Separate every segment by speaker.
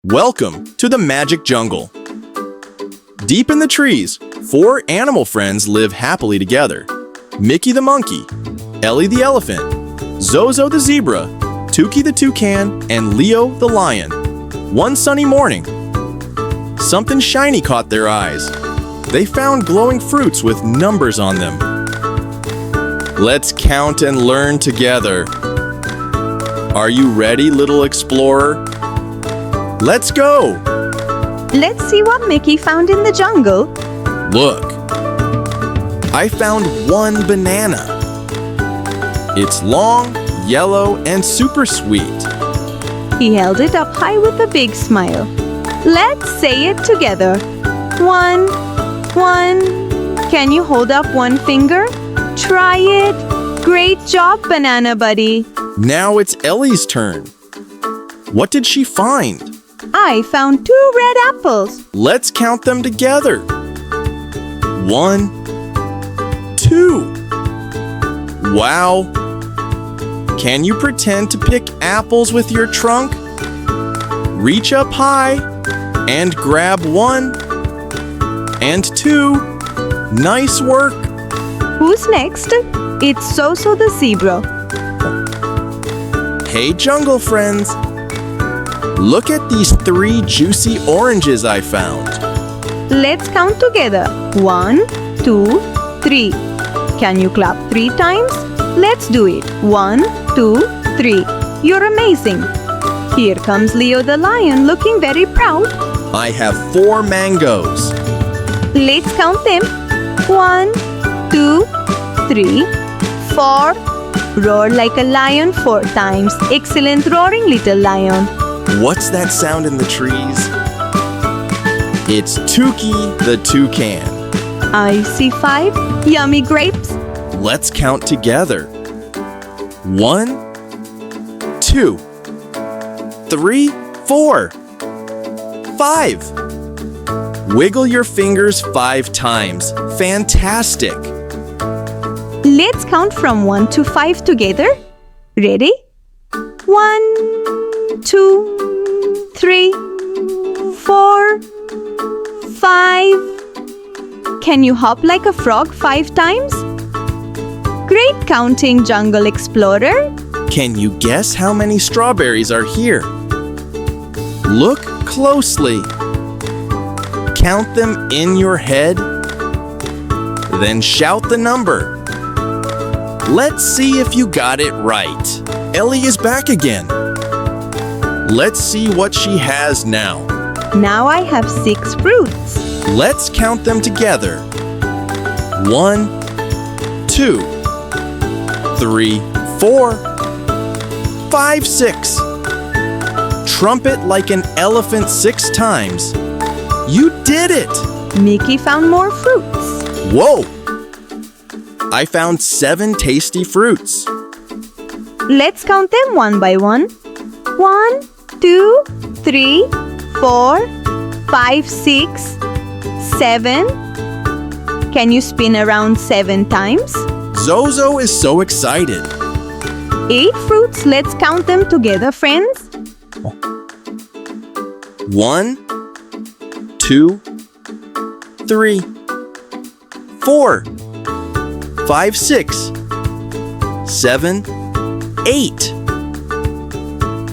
Speaker 1: Welcome to the Magic Jungle. Deep in the trees, 4 animal friends live happily together. Mickey the monkey, Ellie the elephant, Zozo the zebra, Tuki the toucan, and Leo the lion. One sunny morning, something shiny caught their eyes. They found glowing fruits with numbers on them. Let's count and learn together. Are you ready, little explorer? Let's go!
Speaker 2: Let's see what Mickey found in the jungle.
Speaker 1: Look, I found one banana. It's long, yellow, and super sweet.
Speaker 2: He held it up high with a big smile. Let's say it together. One. Can you hold up one finger? Try it. Great job, banana buddy.
Speaker 1: Now it's Ellie's turn. What did she find?
Speaker 2: I found 2 red apples.
Speaker 1: Let's count them together. 1, 2. Wow! Can you pretend to pick apples with your trunk? Reach up high and grab 1 and 2. Nice work!
Speaker 2: Who's next? It's Zozo the Zebra.
Speaker 1: Hey, jungle friends! Look at these 3 juicy oranges I found.
Speaker 2: Let's count together. 1, 2, 3. Can you clap 3 times? Let's do it. 1, 2, 3. You're amazing. Here comes Leo the lion looking very proud.
Speaker 1: I have 4 mangoes.
Speaker 2: Let's count them. 1, 2, 3, 4. Roar like a lion 4 times. Excellent roaring, little lion.
Speaker 1: What's that sound in the trees? It's Tuki the Toucan.
Speaker 2: I see 5 yummy grapes.
Speaker 1: Let's count together. 1, 2, 3, 4, 5. Wiggle your fingers 5 times. Fantastic!
Speaker 2: Let's count from 1 to 5 together. Ready? 1, 2, 3, 4, 5. Can you hop like a frog 5 times? Great counting, Jungle Explorer.
Speaker 1: Can you guess how many strawberries are here? Look closely. Count them in your head. Then shout the number. Let's see if you got it right. Ellie is back again. Let's see what she has now.
Speaker 2: Now I have 6 fruits.
Speaker 1: Let's count them together. 1, 2, 3, 4, 5, 6. Trumpet like an elephant 6 times. You did it!
Speaker 2: Mickey found more fruits.
Speaker 1: Whoa! I found 7 tasty fruits.
Speaker 2: Let's count them one by one. 1, 2, 3, 4, 5, 6, 7. Can you spin around 7 times?
Speaker 1: Zozo is so excited.
Speaker 2: 8 fruits. Let's count them together, friends.
Speaker 1: 1, 2, 3, 4, 5, 6, 7, 8.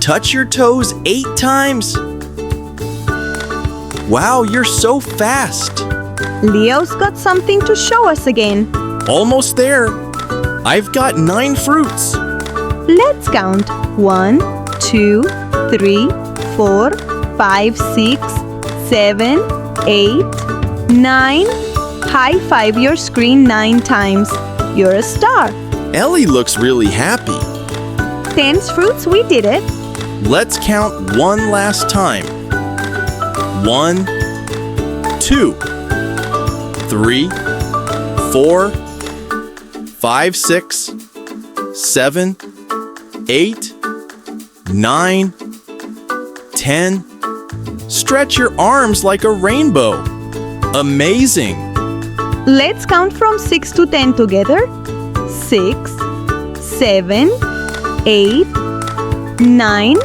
Speaker 1: Touch your toes 8 times. Wow, you're so fast.
Speaker 2: Leo's got something to show us again.
Speaker 1: Almost there. I've got 9 fruits.
Speaker 2: Let's count. 1, 2, 3, 4, 5, 6, 7, 8, 9. High five your screen 9 times. You're a star.
Speaker 1: Ellie looks really happy.
Speaker 2: 10 fruits, we did it.
Speaker 1: Let's count one last time. 1, 2, 3, 4, 5, 6, 7, 8, 9, 10. Stretch your arms like a rainbow. Amazing!
Speaker 2: Let's count from 6 to 10 together. 6, 7, 8, 9,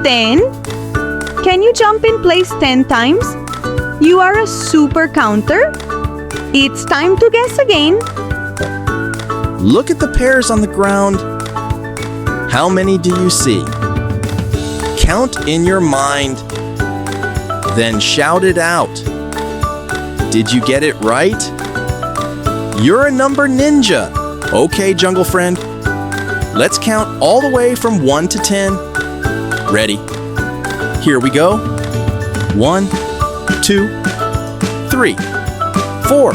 Speaker 2: 10. Can you jump in place 10 times? You are a super counter. It's time to guess again.
Speaker 1: Look at the pears on the ground. How many do you see? Count in your mind, then shout it out. Did you get it right? You're a number ninja. Okay, jungle friend. Let's count all the way from 1 to 10. Ready? Here we go. 1, 2, 3, 4,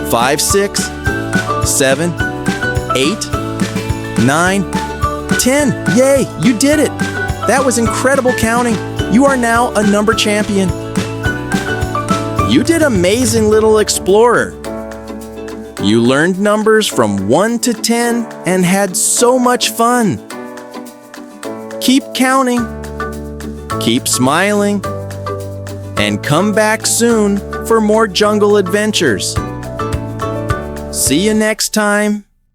Speaker 1: 5, 6, 7, 8, 9, 10. Yay, you did it. That was incredible counting. You are now a number champion. You did amazing, little explorer. You learned numbers from 1 to 10 and had so much fun. Keep counting, keep smiling, and come back soon for more jungle adventures. See you next time.